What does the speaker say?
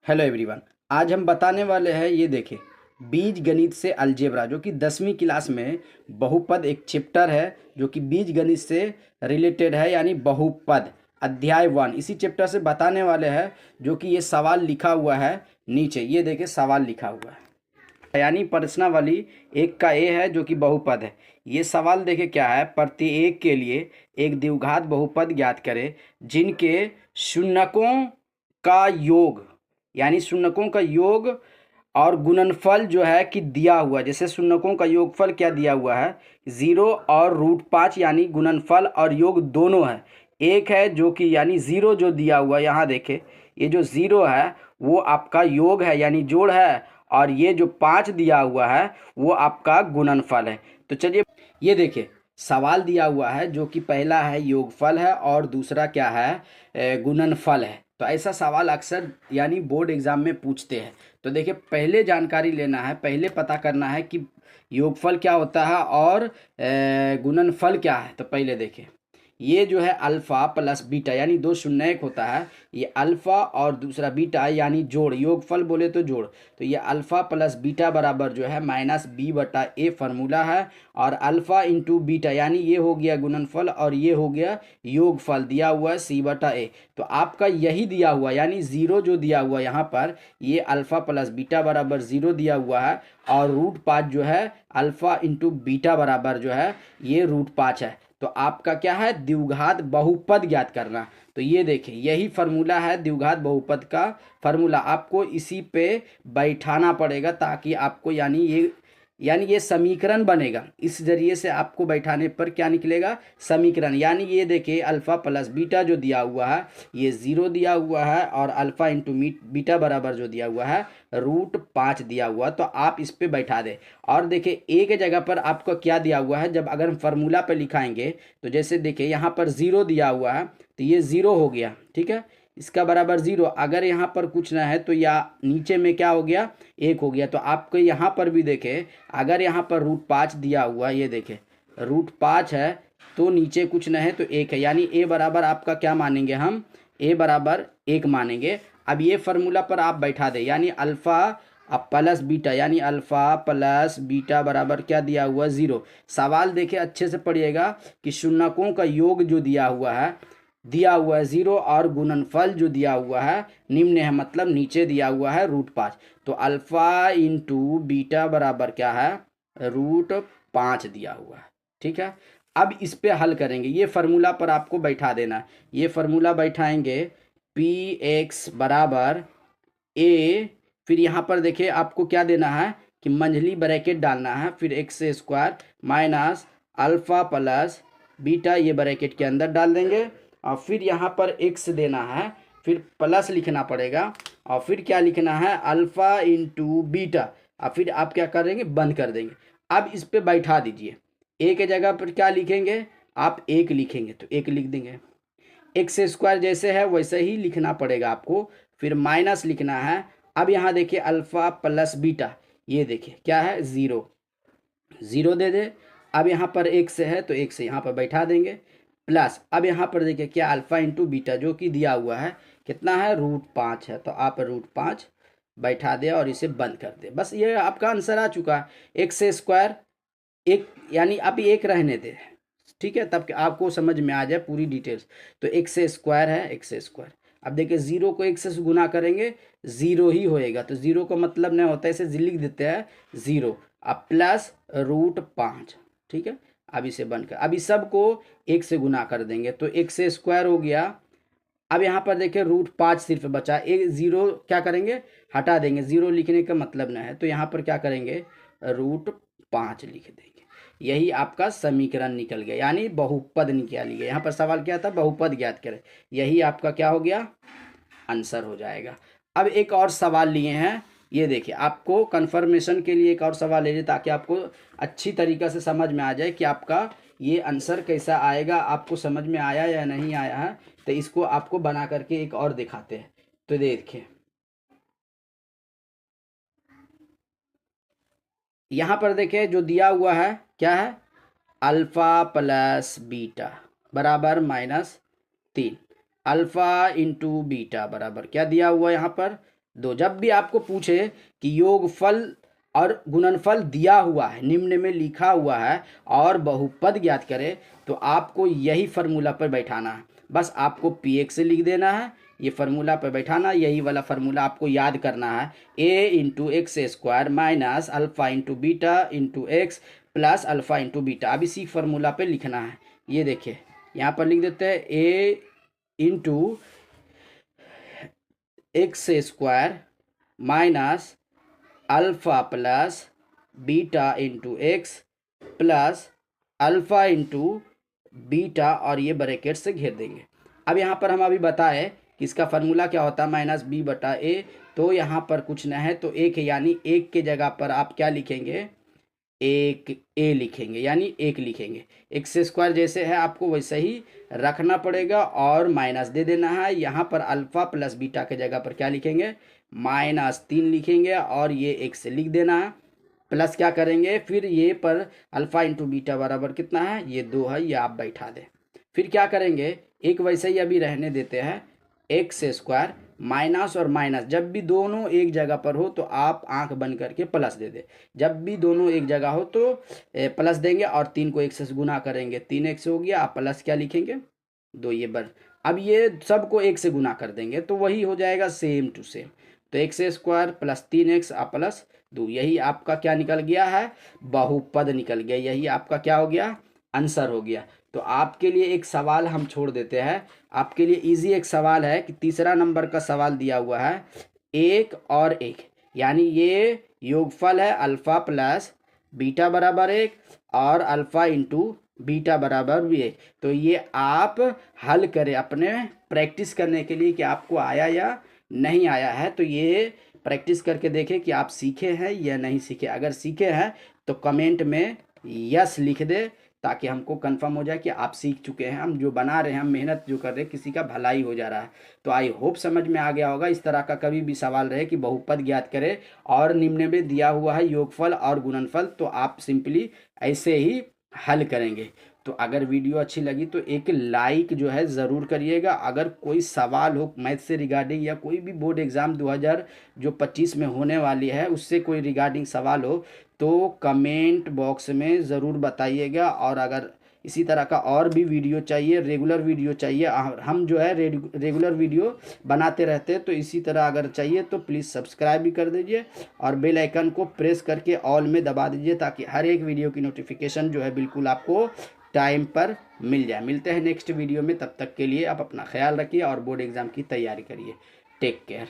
Hello everyone. आज हम बताने वाले हैं, ये देखें, बीज गणित से अलजेब्रा, जो कि 10वीं क्लास में बहुपद एक चैप्टर है जो कि बीज गणित से रिलेटेड है, यानी बहुपद अध्याय 1 इसी चैप्टर से बताने वाले हैं। जो कि ये सवाल लिखा हुआ है नीचे, ये देखें सवाल लिखा हुआ है, यानी प्रश्नावली एक का ए है जो कि बहुपद है। ये सवाल देखें क्या है, प्रत्येक के लिए एक द्विघात बहुपद ज्ञात करें जिनके शून्यकों का योग, यानी शून्यकों का योग और गुणनफल जो है कि दिया हुआ है। जैसे शून्यकों का योगफल क्या दिया हुआ है, 0 और √5, यानी गुणनफल और योग दोनों है। एक है जो कि यानी 0 जो दिया हुआ है, यहाँ देखें ये जो 0 है वो आपका योग है यानी जोड़ है, और ये जो 5 दिया हुआ है वो आपका गुणनफल है। तो चलिए ये देखिए सवाल दिया हुआ है जो कि पहला है योगफल है और दूसरा क्या है, गुणनफल है। तो ऐसा सवाल अक्सर यानी बोर्ड एग्जाम में पूछते हैं। तो देखिए पहले जानकारी लेना है, पहले पता करना है कि योगफल क्या होता है और गुणनफल क्या है। तो पहले देखें, ये जो है अल्फ़ा प्लस बीटा यानी दो शून्य एक होता है, ये अल्फ़ा और दूसरा बीटा यानी जोड़, योगफल बोले तो जोड़। तो ये अल्फ़ा प्लस बीटा बराबर जो है -b/a फार्मूला है, और अल्फ़ा इंटू बीटा यानी ये हो गया गुणनफल और ये हो गया योगफल, दिया हुआ है c/a। तो आपका यही दिया हुआ यानी 0 जो दिया हुआ यहाँ पर, ये अल्फ़ा प्लस बीटा बराबर 0 दिया हुआ है, और √5 जो है अल्फ़ा इंटू बीटा बराबर जो है ये √5 है। तो आपका क्या है, द्विघात बहुपद ज्ञात करना। तो ये देखिए यही फार्मूला है द्विघात बहुपद का फार्मूला, आपको इसी पे बैठाना पड़ेगा ताकि आपको यानी ये समीकरण बनेगा। इस जरिए से आपको बैठाने पर क्या निकलेगा, समीकरण। यानी ये देखिए अल्फ़ा प्लस बीटा जो दिया हुआ है ये 0 दिया हुआ है, और अल्फ़ा इंटू बीटा बराबर जो दिया हुआ है √5 दिया हुआ। तो आप इस पे बैठा दें, और देखिए एक जगह पर आपको क्या दिया हुआ है, जब अगर हम फार्मूला पे लिखाएंगे तो जैसे देखिए यहाँ पर 0 दिया हुआ है तो ये 0 हो गया, ठीक है, इसका बराबर 0। अगर यहाँ पर कुछ ना है तो या नीचे में क्या हो गया, 1 हो गया। तो आपको यहाँ पर भी देखें, अगर यहाँ पर √5 दिया हुआ, ये देखें √5 है तो नीचे कुछ ना है तो 1 है, यानी a बराबर आपका क्या मानेंगे, हम a बराबर 1 मानेंगे। अब ये फार्मूला पर आप बैठा दें, यानी अल्फ़ा अब प्लस बीटा यानी अल्फ़ा प्लस बीटा बराबर क्या दिया हुआ, 0। सवाल देखे अच्छे से पढ़िएगा कि शून्यकों का योग जो दिया हुआ है 0, और गुणनफल जो दिया हुआ है निम्न है, मतलब नीचे दिया हुआ है √5। तो अल्फ़ा इंटू बीटा बराबर क्या है, √5 दिया हुआ है, ठीक है। अब इस पे हल करेंगे, ये फार्मूला पर आपको बैठा देना है। ये फार्मूला बैठाएंगे px बराबर a, फिर यहाँ पर देखिए आपको क्या देना है कि मंझली ब्रैकेट डालना है, फिर x² minus alpha plus beta ये ब्रैकेट के अंदर डाल देंगे, और फिर यहाँ पर x देना है, फिर प्लस लिखना पड़ेगा, और फिर क्या लिखना है अल्फ़ा इंटू बीटा, और फिर आप क्या करेंगे, बंद कर देंगे। अब इस पे बैठा दीजिए, a के जगह पर क्या लिखेंगे, आप 1 लिखेंगे तो 1 लिख देंगे, x² जैसे है वैसे ही लिखना पड़ेगा आपको, फिर माइनस लिखना है। अब यहाँ देखिए अल्फ़ा प्लस बीटा, ये देखिए क्या है 0 दे दे। अब यहाँ पर 1 से है तो 1 से यहाँ पर बैठा देंगे, प्लस अब यहाँ पर देखिए क्या अल्फ़ा इंटू बीटा जो कि दिया हुआ है कितना है, √5 है, तो आप √5 बैठा दे और इसे बंद कर दे। बस ये आपका आंसर आ चुका है। x² 1 यानी आप 1 रहने दे, ठीक है, तब आपको समझ में आ जाए पूरी डिटेल्स। तो x² है, x²। अब देखिए 0 को 1 से गुना करेंगे 0 ही होएगा, तो 0 का मतलब नहीं होता, इसे लिख देते हैं 0। अब प्लस √5, ठीक है। अब इसे बंद कर, अब इस सब को 1 से गुना कर देंगे तो x² हो गया। अब यहाँ पर देखिए √5 सिर्फ बचा, एक 0 क्या करेंगे, हटा देंगे, 0 लिखने का मतलब नहीं है, तो यहाँ पर क्या करेंगे √5 लिख देंगे। यही आपका समीकरण निकल गया, यानी बहुपद निकाल गया। यहाँ पर सवाल क्या था, बहुपद ज्ञात करें, यही आपका क्या हो गया, आंसर हो जाएगा। अब एक और सवाल लिए हैं, ये देखिए आपको कंफर्मेशन के लिए एक और सवाल ले लिए ताकि आपको अच्छी तरीक़ा से समझ में आ जाए कि आपका ये आंसर कैसा आएगा, आपको समझ में आया या नहीं आया है। तो इसको आपको बना करके एक और दिखाते हैं। तो देखिए यहाँ पर देखिए जो दिया हुआ है क्या है, अल्फ़ा प्लस बीटा बराबर -3, अल्फ़ा इंटू बीटा बराबर क्या दिया हुआ है यहाँ पर 2। जब भी आपको पूछे कि योगफल और गुणनफल दिया हुआ है, निम्न में लिखा हुआ है, और बहुपद ज्ञात करे, तो आपको यही फार्मूला पर बैठाना है। बस आपको पी एक्स से लिख देना है, ये फार्मूला पर बैठाना, यही वाला फार्मूला आपको याद करना है। A into X square minus alpha into beta into X plus alpha into beta. अब इसी फार्मूला पे लिखना है। ये देखिए यहाँ पर लिख देते हैं A into X square minus alpha plus beta into X plus alpha into beta, और ये ब्रैकेट से घेर देंगे। अब यहाँ पर हम अभी बताए कि इसका फार्मूला क्या होता है, माइनस बी बटा ए। तो यहाँ पर कुछ न है तो एक है, यानी एक के जगह पर आप क्या लिखेंगे, एक ए लिखेंगे, यानी एक लिखेंगे। एक्स स्क्वायर जैसे है आपको वैसे ही रखना पड़ेगा और माइनस दे देना है। यहाँ पर अल्फा प्लस बीटा के जगह पर क्या लिखेंगे, -3 लिखेंगे और ये एक्स लिख देना है। प्लस क्या करेंगे, फिर ये पर अल्फा इंटू बीटा बराबर कितना है, ये 2 है, ये आप बैठा दें। फिर क्या करेंगे, एक वैसे ही अभी रहने देते हैं, एक्स स्क्वायर माइनस और माइनस जब भी दोनों एक जगह पर हो तो आप आंख बंद करके प्लस दे दे। जब भी दोनों एक जगह हो तो प्लस देंगे और 3 को एक से गुना करेंगे, 3x हो गया। आप प्लस क्या लिखेंगे, 2। ये बर अब ये सबको एक से गुना कर देंगे तो वही हो जाएगा सेम टू सेम। तो एक्स स्क्वायर प्लस 3x आप प्लस 2, यही आपका क्या निकल गया है, बहुपद निकल गया। यही आपका क्या हो गया, आंसर हो गया। तो आपके लिए एक सवाल हम छोड़ देते हैं, आपके लिए इजी एक सवाल है कि तीसरा नंबर का सवाल दिया हुआ है 1 और 1, यानी ये योगफल है अल्फा प्लस बीटा बराबर 1 और अल्फा इंटू बीटा बराबर भी 1। तो ये आप हल करें अपने प्रैक्टिस करने के लिए कि आपको आया या नहीं आया है। तो ये प्रैक्टिस करके देखें कि आप सीखे हैं या नहीं सीखे। अगर सीखे हैं तो कमेंट में यस लिख दे, ताकि हमको कंफर्म हो जाए कि आप सीख चुके हैं। हम जो बना रहे हैं, हम मेहनत जो कर रहे हैं, किसी का भलाई हो जा रहा है। तो आई होप समझ में आ गया होगा। इस तरह का कभी भी सवाल रहे कि बहुपद ज्ञात करें और निम्न में दिया हुआ है योगफल और गुणनफल, तो आप सिंपली ऐसे ही हल करेंगे। तो अगर वीडियो अच्छी लगी तो एक लाइक जो है ज़रूर करिएगा। अगर कोई सवाल हो मैथ से रिगार्डिंग या कोई भी बोर्ड एग्ज़ाम 2025 में होने वाली है उससे कोई रिगार्डिंग सवाल हो तो कमेंट बॉक्स में ज़रूर बताइएगा। और अगर इसी तरह का और भी वीडियो चाहिए, रेगुलर वीडियो चाहिए, हम जो है रेगुलर वीडियो बनाते रहते हैं, तो इसी तरह अगर चाहिए तो प्लीज़ सब्सक्राइब भी कर दीजिए और बेल आइकन को प्रेस करके ऑल में दबा दीजिए, ताकि हर एक वीडियो की नोटिफिकेशन जो है बिल्कुल आपको टाइम पर मिल जाए। मिलते हैं नेक्स्ट वीडियो में, तब तक के लिए आप अपना ख्याल रखिए और बोर्ड एग्ज़ाम की तैयारी करिए। Take care.